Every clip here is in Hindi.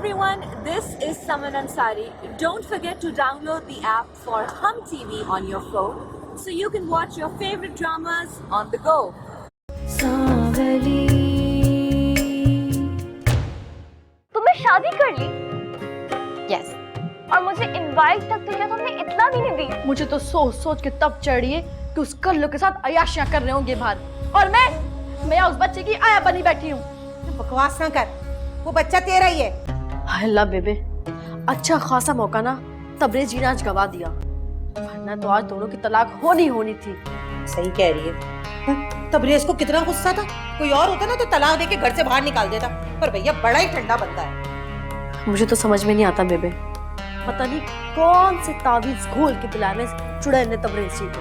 everyone, this is Saman Ansari. Don't forget to download the app for Hum TV on your phone so you can watch your favorite dramas on the go. तुमने शादी कर ली? यस। और मुझे इनवाइट तक तो क्या तुमने इतना भी नहीं दी? मुझे तो सोच सोच के तब चढ़ी है कि उस कल्लू के साथ अय्याशियां कर रहे होंगे बाहर, और मैं उस बच्चे की आया बनी बैठी हूँ। बकवास ना कर, वो बच्चा तेरा ही है। हाय अल्लाह बेबे, अच्छा खासा मौका ना तबरेज जी ने आज गवा दिया, वरना तो आज दोनों की तलाक होनी थी। सही कह रही है। तबरेज को कितना गुस्सा था, कोई और होता ना तो तलाक देके घर से बाहर निकाल देता, पर भैया बड़ा ही ठंडा बंदा है। मुझे तो समझ में नहीं आता बेबे, पता नहीं कौन से तावीज घोल के पिलाए में चुड़ैल ने तबरेज जी को।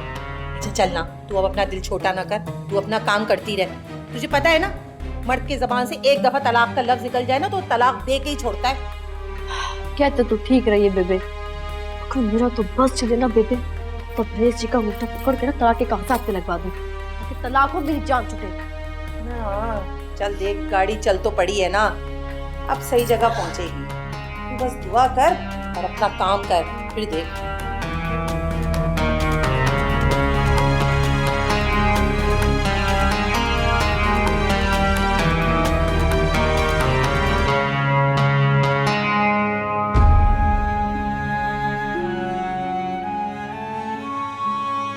अच्छा चल ना, तू अब अपना दिल छोटा ना कर, तू अपना काम करती रह। तुझे पता है ना, मर्द की जबान से एक दफा तलाक का लफ्ज निकल जाए ना तो तलाक दे के ही छोड़ता है। कहते तो ठीक रही है बेबे, कल मेरा तो बस चले ना बेबे, तबरेज जी का मुट्ठा पकड़ के ना तलाक के कागजात पे लगवा दूं, ताकि तलाक हो मेरी जान छूटे। हाँ, चल देख, गाड़ी चल तो पड़ी है ना, अब सही जगह पहुंचेगी। तू बस दुआ कर और अपना काम कर, फिर देख।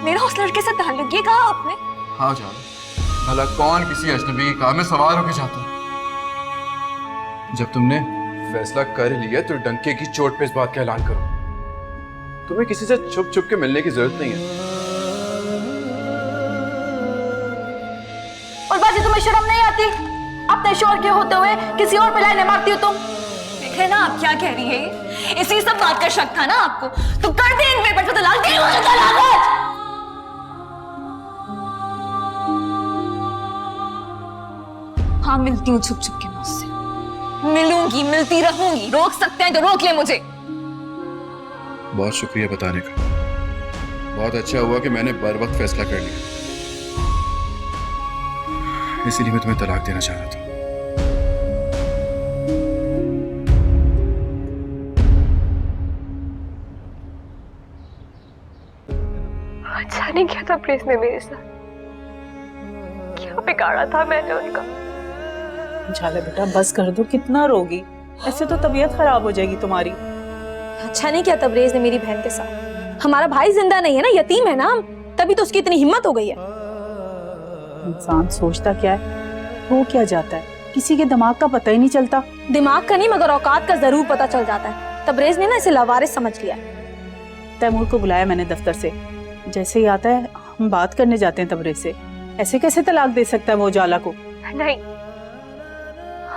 मेरा उस लड़के से ताल्लुक, ये कहा आपने? हाँ जान, भला कौन किसी अजनबी की कार में सवार होके जाता? जब तुमने फैसला कर लिया तो डंके की चोट पे इस बात का ऐलान करो। तुम्हें किसी से छुप छुप के मिलने की जरूरत नहीं है। और बाजी तुम्हें शर्म नहीं आती? अपने शोर के होते हुए किसी और पे लाइनें मारती हो तुम। देखे ना आप क्या कह रही है, इसी सब बात का शक था ना आपको, तो कर दे इन पेपर पे तलाक, दे मुझे तलाक। हाँ मिलती हूँ छुप छुप के मुझसे, मिलूंगी, मिलती रहूंगी, रोक सकते हैं तो रोक ले मुझे। बहुत शुक्रिया बताने का, बहुत अच्छा हुआ कि मैंने बर वक्त फैसला कर लिया, इसीलिए मैं तुम्हें तलाक देना चाह रहा था। अच्छा नहीं किया था प्रेस ने मेरे साथ, क्या बिगाड़ा था मैंने उनका। झाला बेटा बस कर दो, कितना रोगी, ऐसे तो तबीयत खराब हो जाएगी तुम्हारी। अच्छा नहीं किया तबरेज ने मेरी बहन के साथ, हमारा भाई जिंदा नहीं है ना, यतीम है ना हम, तभी तो उसकी इतनी हिम्मत हो गई है। इंसान सोचता क्या है, हो क्या जाता है, किसी के दिमाग का पता ही नहीं चलता। दिमाग का नहीं मगर औकात का जरूर पता चल जाता है। तबरेज ने ना इसे लावारिस समझ लिया। तैमूर को बुलाया मैंने दफ्तर से, जैसे ही आता है हम बात करने जाते हैं तबरेज से। ऐसे कैसे तलाक दे सकता है वो उजाला को? नहीं,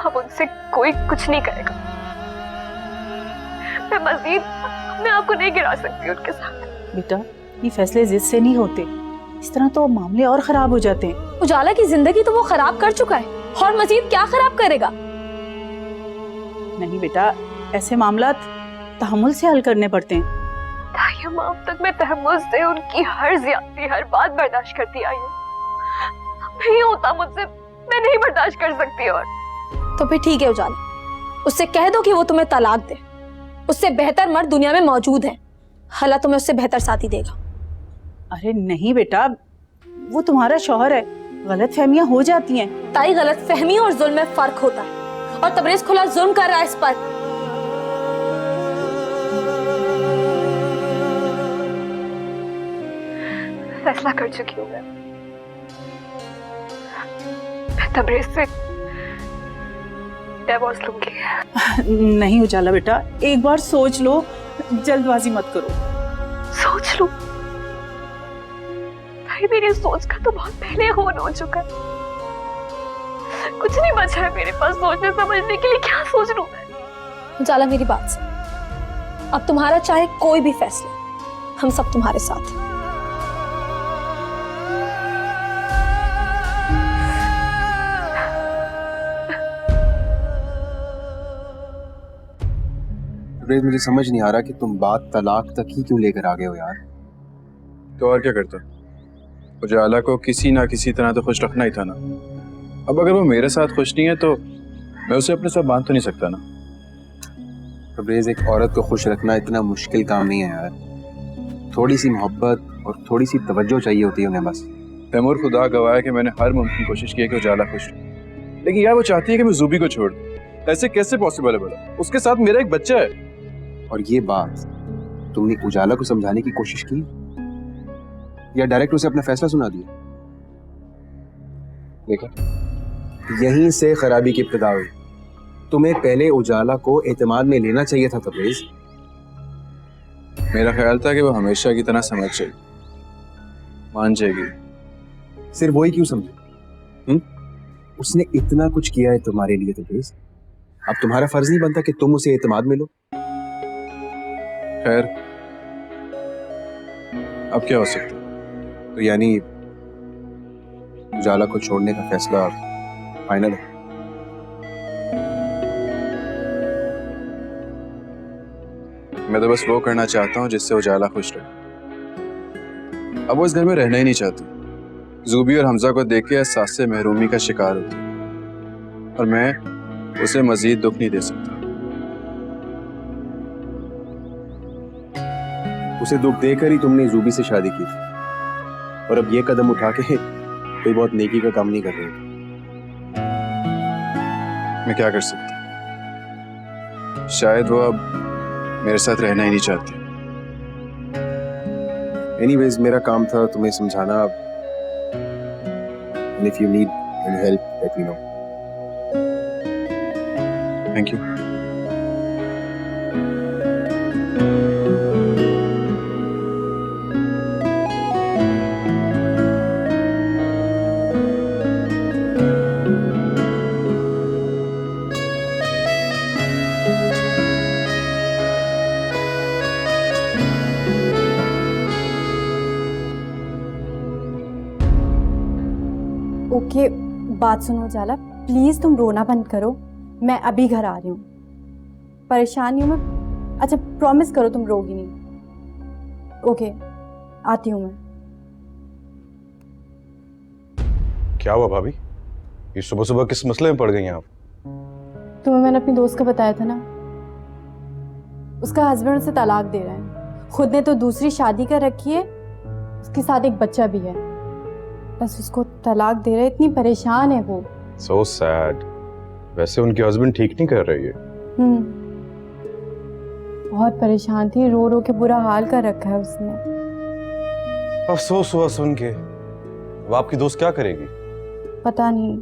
अब उनसे कोई कुछ नहीं करेगा। मैं मजीद अपने आप को नहीं गिरा सकती उनके साथ। बेटा ये फैसले जिद से नहीं होते, इस तरह तो मामले और खराब हो जाते हैं। उजाला की जिंदगी तो वो खराब कर चुका है, और मजीद क्या खराब करेगा? नहीं बेटा, ऐसे मामला तहम्मुल से हल करने पड़ते हैं। अब तक मैं तहम्मुल से उनकी हर ज्यादती, हर बात बर्दाश्त करती आई हूँ। नहीं होता मुझसे, मैं नहीं बर्दाश्त कर सकती। और तो फिर ठीक है उजाला, उससे कह दो कि वो तुम्हें तलाक दे, उससे बेहतर मर्द दुनिया में मौजूद है, हला तुम्हें उससे बेहतर साथी देगा। अरे नहीं बेटा, वो तुम्हारा शौहर है, गलत फहमियां हो जाती हैं। ताई गलत फहमी और जुल्म में फर्क होता है, और तबरेज खुला जुल्म कर रहा है इस पर। फैसला कर चुकी हूँ मैं तबरेज से डिवोर्स लूंगी। नहीं उजाला बेटा, एक बार सोच लो, जल्दबाजी मत करो। सोच लूं? भाई मेरी सोच का तो बहुत पहले खून हो चुका है, कुछ नहीं बचा है मेरे पास सोचने समझने के लिए। क्या सोच लूं मैं? उजाला मेरी बात सुन, अब तुम्हारा चाहे कोई भी फैसला, हम सब तुम्हारे साथ हैं। मुझे समझ नहीं आ रहा कि तुम बात तलाक तक ही क्यों लेकर आ गए हो यार। तो और क्या करता, उजाला को किसी ना किसी तरह तो खुश रखना ही था ना। अब अगर वो मेरे साथ खुश नहीं है तो मैं उसे अपने साथ बांध तो नहीं सकता ना। तबरेज़, एक औरत को खुश रखना इतना मुश्किल काम नहीं है यार। थोड़ी सी मोहब्बत और थोड़ी सी तवज्जो चाहिए होती है उन्हें बस। तैमूर, खुदा गवाह है कि मैंने हर मुमकिन कोशिश की है कि उजाला खुश रहे, लेकिन यार वो चाहती है कि मैं ज़ूबी को छोड़ दूं। ऐसे कैसे पॉसिबल है बोला? उसके साथ मेरा एक बच्चा है। और ये बात तुमने उजाला को समझाने की कोशिश की या डायरेक्ट उसे अपना फैसला सुना दिया? देखा, यहीं से खराबी की इब्तिदा हुई। तुम्हें पहले उजाला को एतमाद में लेना चाहिए था तबरेज़। मेरा ख्याल था कि वो हमेशा की तरह समझ जाएगी, मान जाएगी। सिर्फ वही क्यों समझे? उसने इतना कुछ किया है तुम्हारे लिए तबरेज़, अब तुम्हारा फर्ज नहीं बनता कि तुम उसे एतमाद में लो? खैर, अब क्या हो सकता है? तो यानी उजाला को छोड़ने का फैसला फाइनल है? मैं तो बस वो करना चाहता हूँ जिससे उजाला खुश रहे। अब वो इस घर में रहना ही नहीं चाहती। ज़ूबी और हमजा को देख के एहसास से महरूमी का शिकार होती है और मैं उसे मजीद दुख नहीं दे सकता। उसे दुख देकर ही तुमने ज़ूबी से शादी की थी और अब ये कदम उठा के कोई बहुत नेकी का काम नहीं कर रहे। मैं क्या कर सकता? शायद वो अब मेरे साथ रहना ही नहीं चाहती। एनीवेज, मेरा काम था तुम्हें समझाना। And if you need any help, let me know. Thank you. Okay, बात सुनो उजाला, प्लीज़ तुम रोना बंद करो। मैं अभी घर आ रही हूँ। परेशान हूँ मैं। अच्छा, प्रॉमिस करो तुम रोगी नहीं। ओके, आती हूँ मैं। क्या हुआ भाभी? ये सुबह सुबह किस मसले में पड़ गई हैं आप? तुम्हें मैंने अपनी दोस्त का बताया था ना, उसका हस्बैंड उसे तलाक दे रहा है। खुद ने तो दूसरी शादी कर रखी है, उसके साथ एक बच्चा भी है। बस उसको तलाक दे रहा है, इतनी परेशान है वो। So sad. वैसे उनके हस्बैंड ठीक नहीं कर रही है। बहुत परेशान थी, रो रो के बुरा हाल कर रखा है उसने। अफसोस हुआ सुन के। अब आपकी दोस्त क्या करेगी? पता नहीं,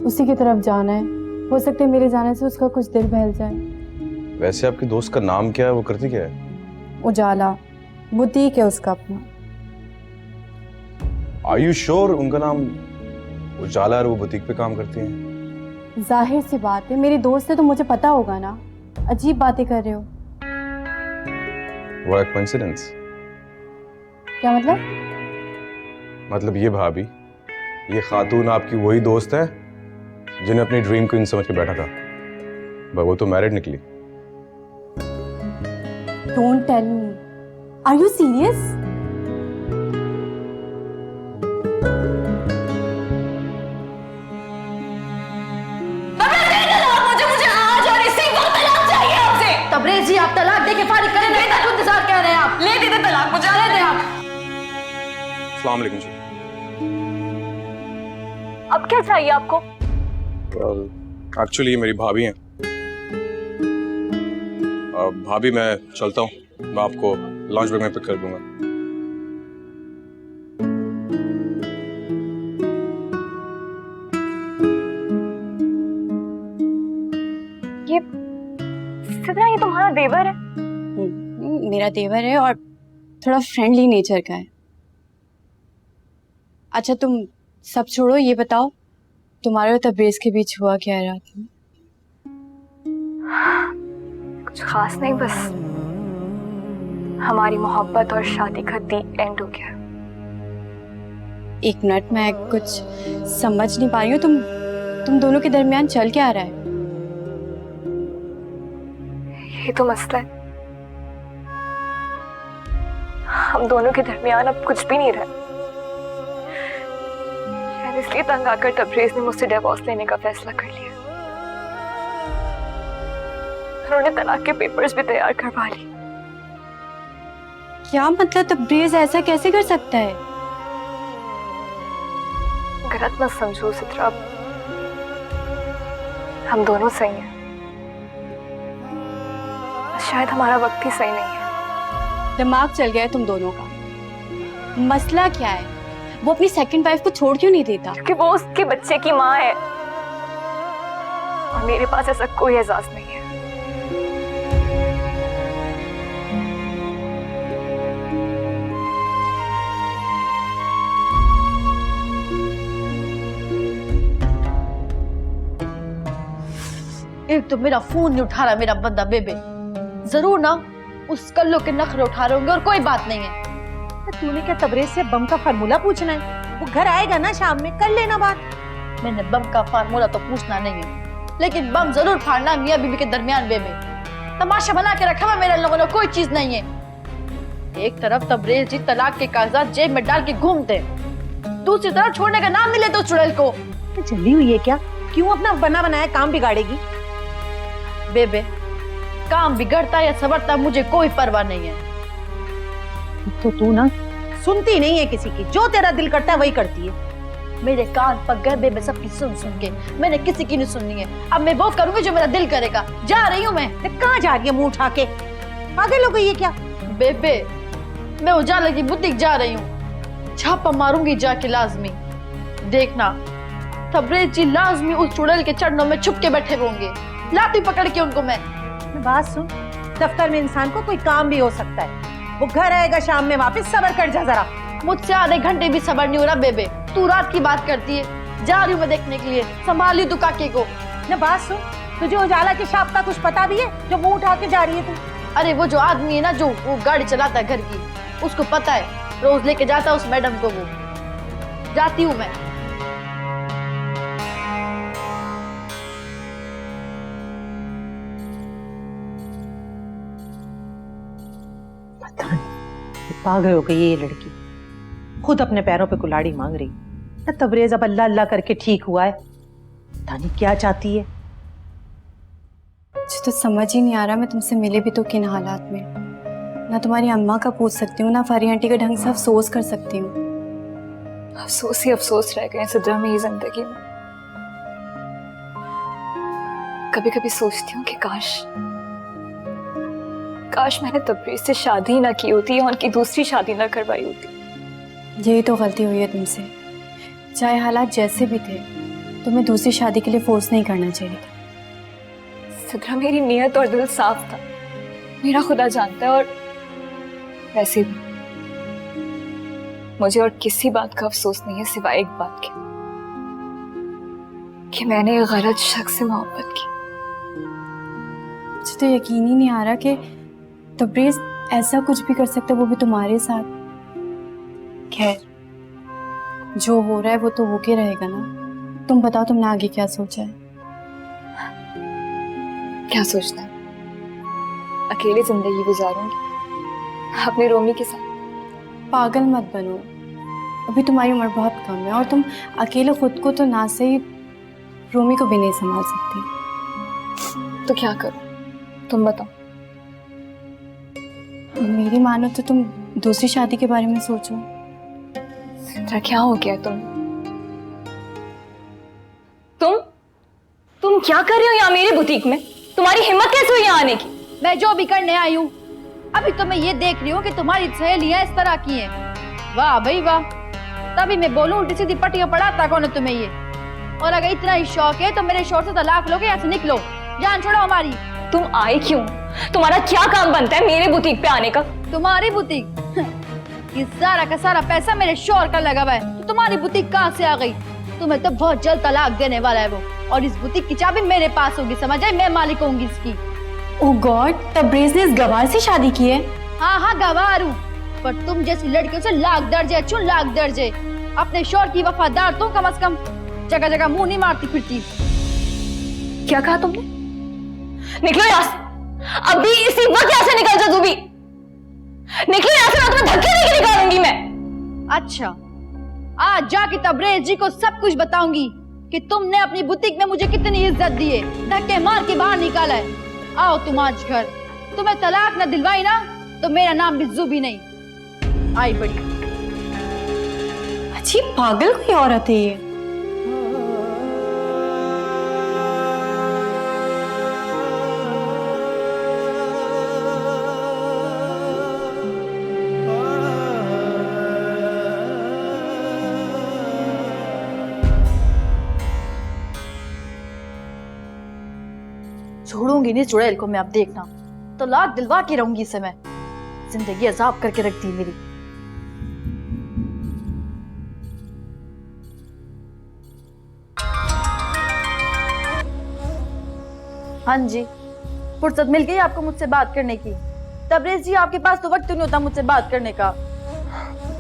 उसी की तरफ जाना है। हो सकता है मेरे जाने से उसका कुछ दिल बहल जाए। वैसे आपकी दोस्त का नाम क्या है? वो करती क्या है? उजाला, बुटीक है उसका अपना। Are you sure उनका नाम उजाला और वो बुटीक पे काम करती हैं? जाहिर सी बात है, मेरी दोस्त है तो मुझे पता होगा ना। अजीब बातें कर रहे हो। What a coincidence. क्या मतलब? मतलब ये भाभी, ये खातून आपकी वही दोस्त है जिन्हें अपनी ड्रीम क्वीन समझ के बैठा था, पर वो तो मैरिड निकली। Don't tell me. Are you serious? Tabrez जी, आप तलाक दे के फारिग करें ना, इतना क्यों इंतजार कर रहे हैं आप? ले दे तलाक, मुझे ले दे आप। अस्सलाम वालेकुम जी। अब क्या चाहिए आपको? एक्चुअली ये मेरी भाभी हैं। भाभी मैं चलता हूँ, मैं आपको लंच ब्रेक में पिक कर दूंगा। सिद्रा, ये तुम्हारा देवर है? मेरा देवर है और थोड़ा फ्रेंडली नेचर का है। अच्छा, तुम सब छोड़ो, ये बताओ तुम्हारे और तबरेज़ के बीच हुआ क्या है रात में? कुछ खास नहीं, बस हमारी मोहब्बत और शादी का दी एंड हो गया। एक मिनट, मैं कुछ समझ नहीं पा रही हूँ। तुम दोनों के दरमियान चल क्या रहा है? ये तो मसला है, हम दोनों के दरमियान अब कुछ भी नहीं रहा। शायद इसलिए तंग आकर तबरेज़ ने मुझसे डिवोर्स लेने का फैसला कर लिया। उन्होंने तलाक के पेपर्स भी तैयार करवा ली। क्या मतलब तब्रेज ऐसा कैसे कर सकता है? गलत मत समझो सित्रा, हम दोनों सही हैं, शायद हमारा वक्त ही सही नहीं है। दिमाग चल गया है तुम दोनों का। मसला क्या है? वो अपनी सेकंड वाइफ को छोड़ क्यों नहीं देता? क्योंकि वो उसके बच्चे की माँ है और मेरे पास ऐसा कोई एहसास नहीं है। एक तो मेरा फोन नहीं उठा रहा मेरा बंदा बेबे, जरूर ना उस कल्लो के नखरे उठा रहे होंगे और कोई बात नहीं है। तूने क्या तबरेज से बम का फार्मूला पूछना है? वो घर आएगा ना शाम में, कर लेना बात। मैंने बम का फार्मूला तो पूछना नहीं है, लेकिन बम जरूर फाड़ना मियां बीबी के दरमियान बेबे। तमाशा बना के रखा हुआ मेरे लोगों ने, कोई चीज नहीं है। एक तरफ तबरेज जी तलाक के कागजात जेब में डाल के घूमते, दूसरी तरफ छोड़ने का नाम नहीं लेते उस चुड़ैल को। चली हुई है क्या? क्यों अपना बना बनाया काम बिगाड़ेगी? बेबे काम बिगड़ता या सवरता मुझे कोई परवाह नहीं है। तो तू ना सुनती नहीं है किसी की, जो तेरा दिल करता है वही करती है। मेरे कान पक गए बेबे सबकी सुन सुन के, मैंने किसी की नहीं सुननी है। अब मैं वो करूंगी जो मेरा दिल करेगा। जा रही हूँ मैं। कहाँ जा रही है मुंह उठा के? पागल हो गई है क्या? बेबे मैं उजाला की बुटीक जा रही हूँ, छापा मारूंगी जाके लाजमी। देखना तबरेज जी लाजमी उस चुड़ैल के चरणों में छुप के बैठे होंगे, लाठी पकड़ के उनको मैं। बात सुन, दफ्तर में इंसान को कोई काम भी हो सकता है। वो घर आएगा शाम में वापस, सब्र कर जा जरा। मुझसे आधे घंटे भी सब्र नहीं हो रहा बेबे, तू रात की बात करती है। जा रही हूँ मैं देखने के लिए, संभाली तू काके को। ना बात सुन, तुझे उजाला के शाप का कुछ पता भी है जो मुंह उठा के जा रही है तू? अरे वो जो आदमी है ना जो वो गाड़ी चलाता है घर की, उसको पता है, रोज लेके जाता है उस मैडम को। वो जाती हूँ मैं। पागल हो गई ये लड़की, खुद अपने पैरों पे कुल्हाड़ी मांग रही ना। तबरेज अब अल्लाह अल्लाह करके ठीक हुआ है, पता नहीं क्या चाहती है। मुझे तो समझ ही नहीं आ रहा मैं तुमसे मिले भी तो किन हालात में। ना तुम्हारी अम्मा का पूछ सकती हूँ, ना फारी आंटी का ढंग से अफसोस कर सकती हूँ। अफसोस ही अफसोस रह गए सिद्रा मेरी जिंदगी में। कभी कभी सोचती हूँ कि काश मैंने तबरेज से शादी ना की होती या उनकी दूसरी शादी ना करवाई होती। यही तो गलती हुई है तुमसे। चाहे हालात जैसे भी थे, तुम्हें दूसरी शादी के लिए फोर्स नहीं करना चाहिए था। सिद्रा मेरी नीयत और दिल साफ था, मेरा खुदा जानता है। और वैसे भी मुझे और किसी बात का अफसोस नहीं है सिवाय एक बात के, कि मैंने एक गलत शख्स से मोहब्बत की। मुझे तो यकीन ही नहीं आ रहा कि तबरेज ऐसा कुछ भी कर सकता है, वो भी तुम्हारे साथ। खैर जो हो रहा है वो तो होके रहेगा ना। तुम बताओ तुमने आगे क्या सोचा है? क्या सोचना है? अकेले जिंदगी गुजारूंगी अपनी रोमी के साथ। पागल मत बनो, अभी तुम्हारी उम्र बहुत कम है और तुम अकेले खुद को तो ना सही रोमी को भी नहीं संभाल सकती। तो क्या करूं, तुम बताओ। मेरी मानो तो तुम दूसरी शादी के बारे में सोचो। सिद्रा क्या हो गया तुम क्या कर रही हो यहाँ मेरी बुटीक में? तुम्हारी हिम्मत कैसे हुई यहाँ आने की? मैं जो भी करने आई हूँ, अभी तो मैं ये देख रही हूँ कि तुम्हारी सहेलियां इस तरह की हैं। वाह भाई वाह, तभी मैं बोलूं उल्टी सीधी पट्टियां पढ़ाता कौन है तुम्हें ये? और अगर इतना ही शौक है तो मेरे शोर से तलाक लोगे, यहाँ से निकलो, जान छोड़ो हमारी। तुम आए क्यों? तुम्हारा क्या काम बनता है मेरे बुटीक पे आने का? तुम्हारी बुटीक? ये सारा का सारा पैसा मेरे शोर का लगा हुआ है, तो तुम्हारी बुटीक कहाँ से आ गई? तुम्हें तो बहुत जल्द तलाक देने वाला है वो, और इस बुटीक की चाबी मेरे पास होगी, समझ आई? मैं मालिक होंगी इसकी। ओह गॉड, तबरेज ने इस गवार से शादी की है? हाँ गवार हूँ, पर तुम जैसी लड़कियों से लाख दर्जे अच्छी, लाख दर्जे। अपने शोर की वफादार तो कम से कम, जगह जगह मुंह नहीं मारती फिरती। क्या कहा तुमने? निकलो यहाँ से, अभी इसी वक्त यहाँ से निकल जाओ। तू भी निकलो यहाँ से, मैं तुम्हें धक्के देके निकालूंगी मैं। अच्छा, आज जाके तबरेज जी को सब कुछ बताऊंगी कि तुमने अपनी बुटीक में मुझे कितनी इज्जत दी है, धक्के मार के बाहर निकाला है। आओ तुम आज घर, तुम्हें तलाक न दिलवाई ना तो मेरा नाम भी जुबी नहीं। आई बड़ी अच्छी पागल कोई औरत है ये। छोड़ूंगी नहीं चुड़ैल को मैं, अब देखना तलाक दिलवा के रहूंगी इसे मैं। जिंदगी अजाब करके रख दी मेरी। हाँ जी, फुर्सत मिल गई आपको मुझसे बात करने की? तबरेज जी आपके पास तो वक्त नहीं होता मुझसे बात करने का।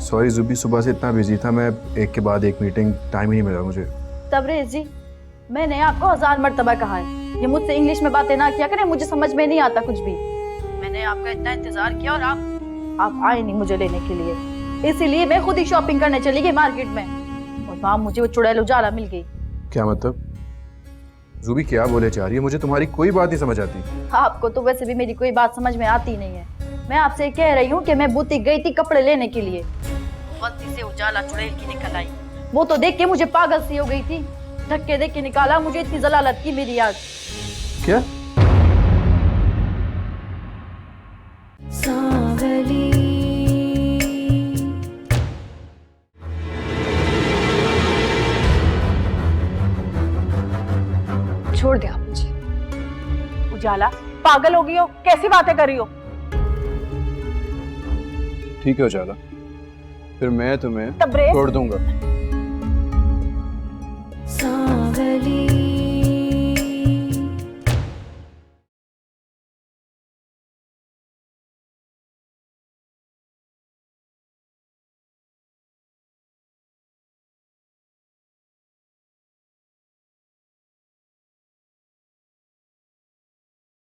सॉरी जुबी, सुबह से इतना बिजी था मैं, एक के बाद एक मीटिंग, टाइम ही नहीं मिला मुझे। तबरेज जी, मैंने आपको 1000 मर्तबा कहा है ये मुझसे इंग्लिश में बातें ना किया करें, मुझे समझ में नहीं आता कुछ भी। मैंने आपका इतना इंतजार किया और आप आए नहीं मुझे लेने के लिए, इसीलिए मैं खुद ही शॉपिंग करने चली गई मार्केट में और वहां मुझे वो चुड़ैल उजाला मिल गई। क्या मतलब? जुबी क्या बोले जा रही है? मुझे तुम्हारी कोई बात नहीं समझ आती। आपको तो वैसे भी मेरी कोई बात समझ में आती नहीं है। मैं आपसे कह रही हूँ कि मैं बुटीक गई थी कपड़े लेने के लिए, गलती से उजाला चुड़ैल की निकल आई। वो तो देख के मुझे पागल सी हो गई थी, धक्के दे के निकाला मुझे, इतनी जलालत की मेरी याद। क्या? छोड़ दे आप मुझे। उजाला, पागल हो गई हो? कैसी बातें कर रही हो? ठीक है उजाला, फिर मैं तुम्हें तबरेज, छोड़ दूंगा। सावली